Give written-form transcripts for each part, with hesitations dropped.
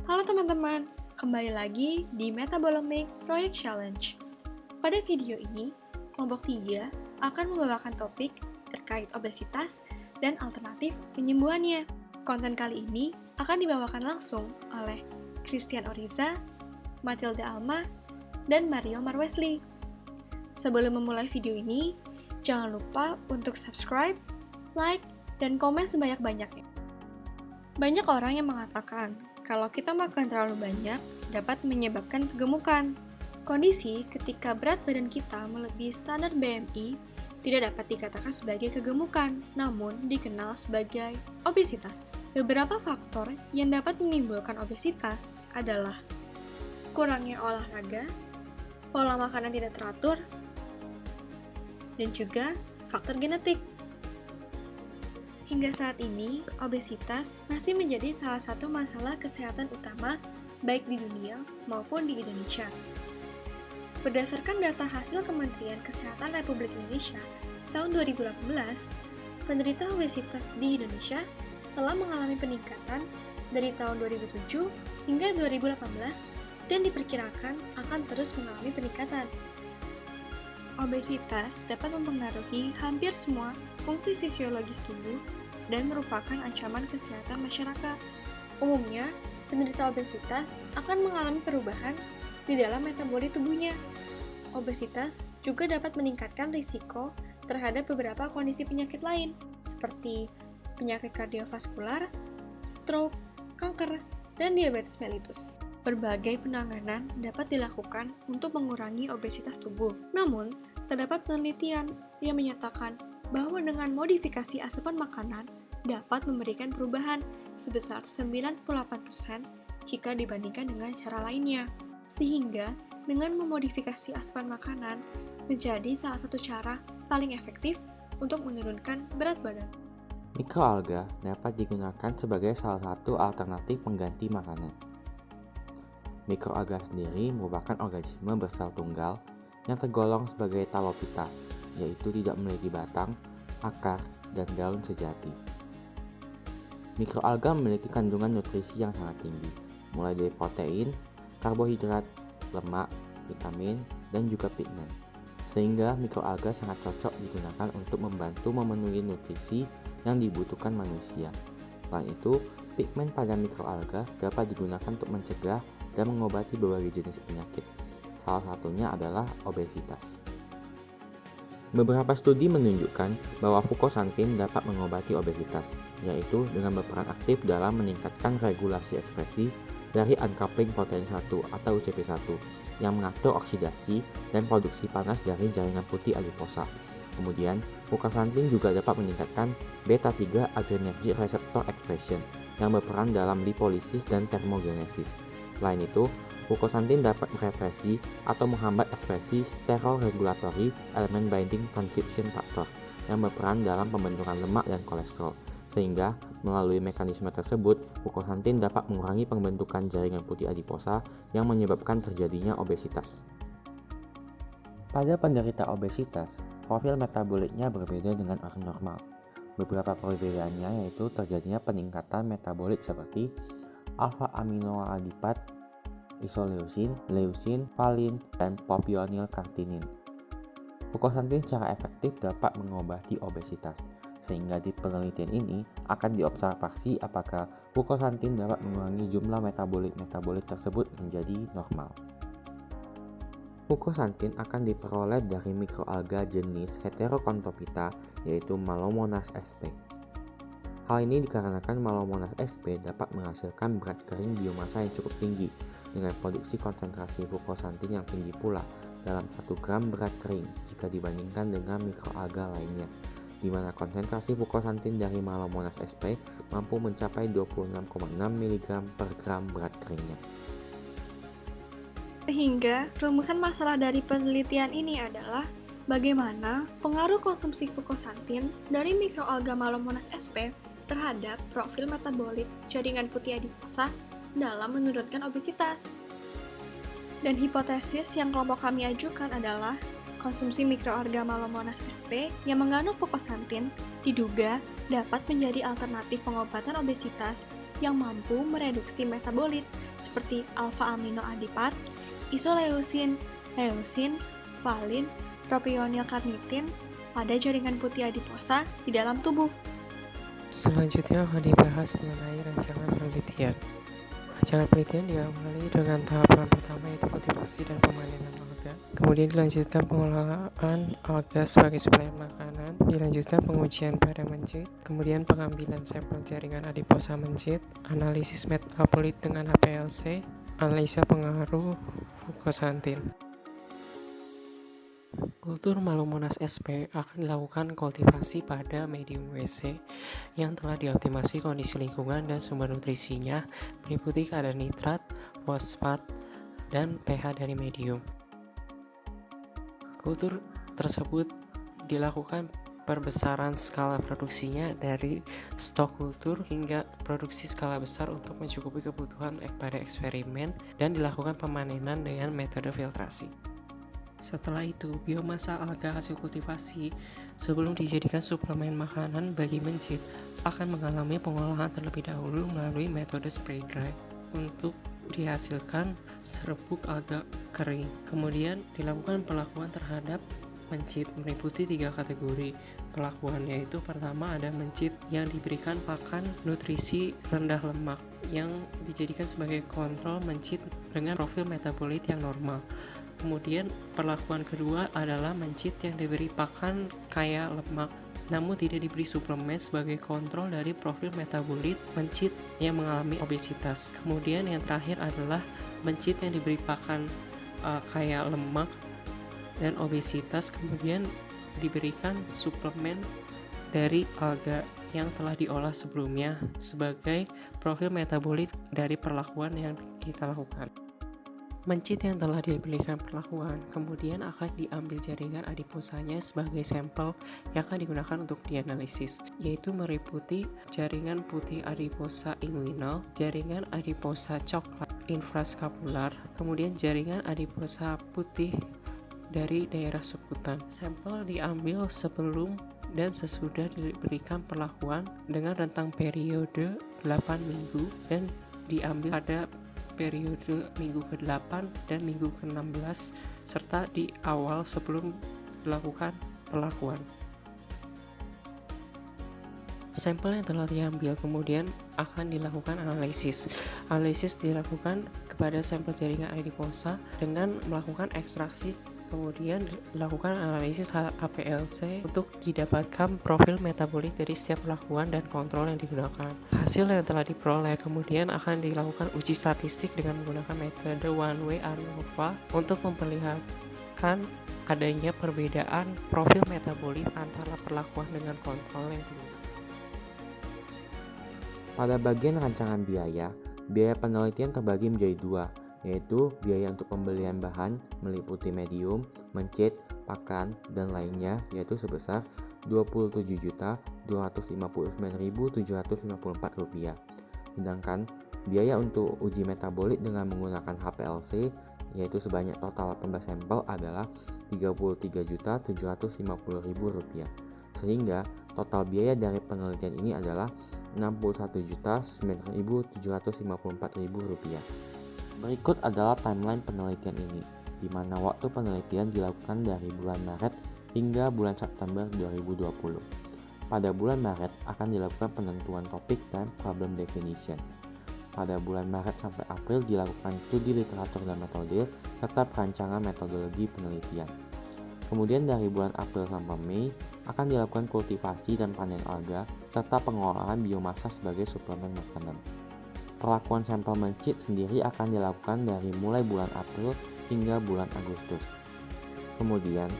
Halo teman-teman, kembali lagi di Metabolomic Project Challenge. Pada video ini, kelompok 3 akan membawakan topik terkait obesitas dan alternatif penyembuhannya. Konten kali ini akan dibawakan langsung oleh Christian Oriza, Matilda Alma, dan Mario Marwesley. Sebelum memulai video ini, jangan lupa untuk subscribe, like, dan komen sebanyak-banyaknya. Banyak orang yang mengatakan kalau kita makan terlalu banyak dapat menyebabkan kegemukan. Kondisi ketika berat badan kita melebihi standar BMI tidak dapat dikatakan sebagai kegemukan, namun dikenal sebagai obesitas. Beberapa faktor yang dapat menimbulkan obesitas adalah kurangnya olahraga, pola makanan tidak teratur, dan juga faktor genetik. Hingga saat ini, obesitas masih menjadi salah satu masalah kesehatan utama baik di dunia maupun di Indonesia. Berdasarkan data hasil Kementerian Kesehatan Republik Indonesia tahun 2018, penderita obesitas di Indonesia telah mengalami peningkatan dari tahun 2007 hingga 2018 dan diperkirakan akan terus mengalami peningkatan. Obesitas dapat mempengaruhi hampir semua fungsi fisiologis tubuh dan merupakan ancaman kesehatan masyarakat. Umumnya, penderita obesitas akan mengalami perubahan di dalam metabolit tubuhnya. Obesitas juga dapat meningkatkan risiko terhadap beberapa kondisi penyakit lain, seperti penyakit kardiovaskular, stroke, kanker, dan diabetes mellitus. Berbagai penanganan dapat dilakukan untuk mengurangi obesitas tubuh. Namun, terdapat penelitian yang menyatakan bahwa dengan modifikasi asupan makanan dapat memberikan perubahan sebesar 98% jika dibandingkan dengan cara lainnya. Sehingga, dengan memodifikasi asupan makanan menjadi salah satu cara paling efektif untuk menurunkan berat badan. Mikroalga dapat digunakan sebagai salah satu alternatif pengganti makanan. Mikroalga sendiri merupakan organisme bersel tunggal yang tergolong sebagai talopita, yaitu tidak memiliki batang, akar, dan daun sejati. Mikroalga memiliki kandungan nutrisi yang sangat tinggi, mulai dari protein, karbohidrat, lemak, vitamin, dan juga pigmen. Sehingga mikroalga sangat cocok digunakan untuk membantu memenuhi nutrisi yang dibutuhkan manusia. Selain itu, pigmen pada mikroalga dapat digunakan untuk mencegah dan mengobati berbagai jenis penyakit. Salah satunya adalah obesitas. Beberapa studi menunjukkan bahwa fukosantin dapat mengobati obesitas, yaitu dengan berperan aktif dalam meningkatkan regulasi ekspresi dari uncoupling protein 1 atau UCP1 yang mengatur oksidasi dan produksi panas dari jaringan putih adiposa. Kemudian, fukosantin juga dapat meningkatkan beta-3 adrenergic receptor expression yang berperan dalam lipolisis dan termogenesis. Selain itu, fukosantin dapat merepresi atau menghambat ekspresi sterol regulatory elemen binding transcription factor yang berperan dalam pembentukan lemak dan kolesterol. Sehingga, melalui mekanisme tersebut, fukosantin dapat mengurangi pembentukan jaringan putih adiposa yang menyebabkan terjadinya obesitas. Pada penderita obesitas, profil metaboliknya berbeda dengan orang normal. Beberapa perbedaannya yaitu terjadinya peningkatan metabolik seperti alfa-aminoadipat, isoleusin, leusin, valin, dan propionylkartinin. Fukosantin secara efektif dapat mengobati obesitas, sehingga di penelitian ini akan diobservasi apakah fukosantin dapat mengurangi jumlah metabolit tersebut menjadi normal. Fukosantin akan diperoleh dari mikroalga jenis Heteroconthophyta, yaitu Malomonas sp. Hal ini dikarenakan Malomonas sp dapat menghasilkan berat kering biomasa yang cukup tinggi, dengan produksi konsentrasi fukosantin yang tinggi pula dalam 1 gram berat kering jika dibandingkan dengan mikroalga lainnya, di mana konsentrasi fukosantin dari Malomonas sp mampu mencapai 26,6 mg per gram berat keringnya. Sehingga, rumusan masalah dari penelitian ini adalah bagaimana pengaruh konsumsi fukosantin dari mikroalga Malomonas sp terhadap profil metabolit jaringan putih adiposa dalam menurunkan obesitas. Dan hipotesis yang kelompok kami ajukan adalah konsumsi mikroalga Malomonas sp yang mengandung fukosantin diduga dapat menjadi alternatif pengobatan obesitas yang mampu mereduksi metabolit seperti alfa-amino adipat, isoleusin, leusin, valin, propionil karnitin pada jaringan putih adiposa di dalam tubuh. Selanjutnya akan dibahas mengenai rancangan penelitian. Rancangan penelitian diawali dengan tahapan pertama yaitu kultivasi dan pemanenan alga. Kemudian dilanjutkan pengolahan alga sebagai supplier makanan. Dilanjutkan pengujian pada mencit. Kemudian pengambilan sampel jaringan adiposa mencit. Analisis metabolit dengan HPLC. Analisa pengaruh fukosantil. Kultur Malumonas SP akan dilakukan kultivasi pada medium WC yang telah dioptimasi kondisi lingkungan dan sumber nutrisinya meliputi kadar nitrat, fosfat, dan pH dari medium. Kultur tersebut dilakukan perbesaran skala produksinya dari stok kultur hingga produksi skala besar untuk mencukupi kebutuhan pada eksperimen dan dilakukan pemanenan dengan metode filtrasi. Setelah itu, biomasa alga hasil kultivasi sebelum dijadikan suplemen makanan bagi mencit akan mengalami pengolahan terlebih dahulu melalui metode spray dry untuk dihasilkan serbuk alga kering. Kemudian dilakukan perlakuan terhadap mencit meliputi 3 kategori perlakuan, yaitu pertama ada mencit yang diberikan pakan nutrisi rendah lemak yang dijadikan sebagai kontrol mencit dengan profil metabolit yang normal. Kemudian perlakuan kedua adalah mencit yang diberi pakan kaya lemak namun tidak diberi suplemen sebagai kontrol dari profil metabolit mencit yang mengalami obesitas. Kemudian yang terakhir adalah mencit yang diberi pakan kaya lemak dan obesitas kemudian diberikan suplemen dari alga yang telah diolah sebelumnya sebagai profil metabolit dari perlakuan yang kita lakukan. Mencit yang telah diberikan perlakuan kemudian akan diambil jaringan adiposanya sebagai sampel yang akan digunakan untuk dianalisis, yaitu meliputi jaringan putih adiposa inguinal, jaringan adiposa coklat infraskapular, kemudian jaringan adiposa putih dari daerah subkutan. Sampel diambil sebelum dan sesudah diberikan perlakuan dengan rentang periode 8 minggu dan diambil pada periode minggu ke-8 dan minggu ke-16 serta di awal sebelum dilakukan perlakuan. Sampel yang telah diambil kemudian akan dilakukan analisis. Analisis dilakukan kepada sampel jaringan adiposa dengan melakukan ekstraksi, kemudian dilakukan analisis HPLC untuk didapatkan profil metabolit dari setiap perlakuan dan kontrol yang digunakan. Hasil yang telah diperoleh kemudian akan dilakukan uji statistik dengan menggunakan metode one way ANOVA untuk memperlihatkan adanya perbedaan profil metabolit antara perlakuan dengan kontrol yang digunakan. Pada bagian rancangan biaya penelitian terbagi menjadi 2, yaitu biaya untuk pembelian bahan meliputi medium, mencit, pakan, dan lainnya yaitu sebesar Rp27.259.754. Sedangkan biaya untuk uji metabolit dengan menggunakan HPLC yaitu sebanyak total 18 sampel adalah Rp33.750.000. Sehingga total biaya dari penelitian ini adalah Rp61.9.754.000. Berikut adalah timeline penelitian ini, di mana waktu penelitian dilakukan dari bulan Maret hingga bulan September 2020. Pada bulan Maret akan dilakukan penentuan topik dan problem definition. Pada bulan Maret sampai April dilakukan studi literatur dan metode, serta perancangan metodologi penelitian. Kemudian dari bulan April sampai Mei akan dilakukan kultivasi dan panen alga, serta pengolahan biomasa sebagai suplemen makanan. Perlakuan sampel mencit sendiri akan dilakukan dari mulai bulan April hingga bulan Agustus. Kemudian,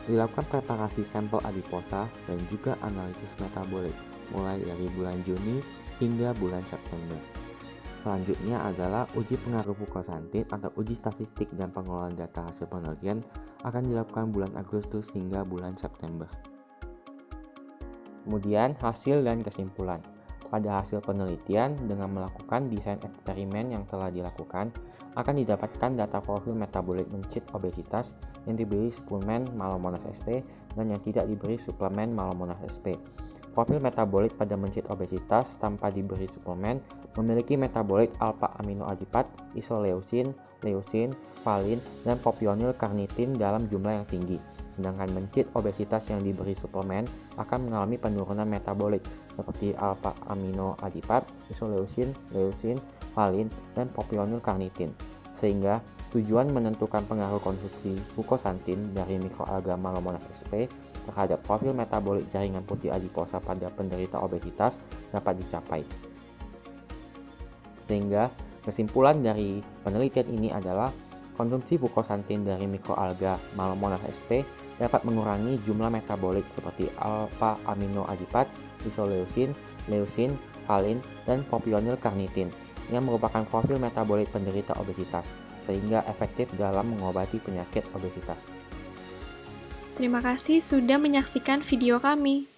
dilakukan preparasi sampel adiposa dan juga analisis metabolit mulai dari bulan Juni hingga bulan September. Selanjutnya adalah uji pengaruh fukosantin atau uji statistik dan pengolahan data hasil penelitian akan dilakukan bulan Agustus hingga bulan September. Kemudian, hasil dan kesimpulan. Pada hasil penelitian, dengan melakukan desain eksperimen yang telah dilakukan, akan didapatkan data profil metabolit mencit obesitas yang diberi suplemen Malumonas SP dan yang tidak diberi suplemen Malumonas SP. Profil metabolit pada mencit obesitas tanpa diberi suplemen memiliki metabolit alpha aminoadipat, isoleusin, leusin, valin, dan propionyl karnitin dalam jumlah yang tinggi. Sedangkan mencit obesitas yang diberi suplemen akan mengalami penurunan metabolit seperti alpha aminoadipat, isoleusin, leusin, valin, dan propionyl karnitin. Sehingga tujuan menentukan pengaruh konsumsi glukosantin dari mikroalga Malomonas sp terhadap profil metabolit jaringan putih adiposa pada penderita obesitas dapat dicapai. Sehingga kesimpulan dari penelitian ini adalah konsumsi glukosantin dari mikroalga Malomonas sp dapat mengurangi jumlah metabolit seperti alpha aminoadipat, isoleusin, leusin, valin, dan propionyl karnitin yang merupakan profil metabolit penderita obesitas, sehingga efektif dalam mengobati penyakit obesitas. Terima kasih sudah menyaksikan video kami.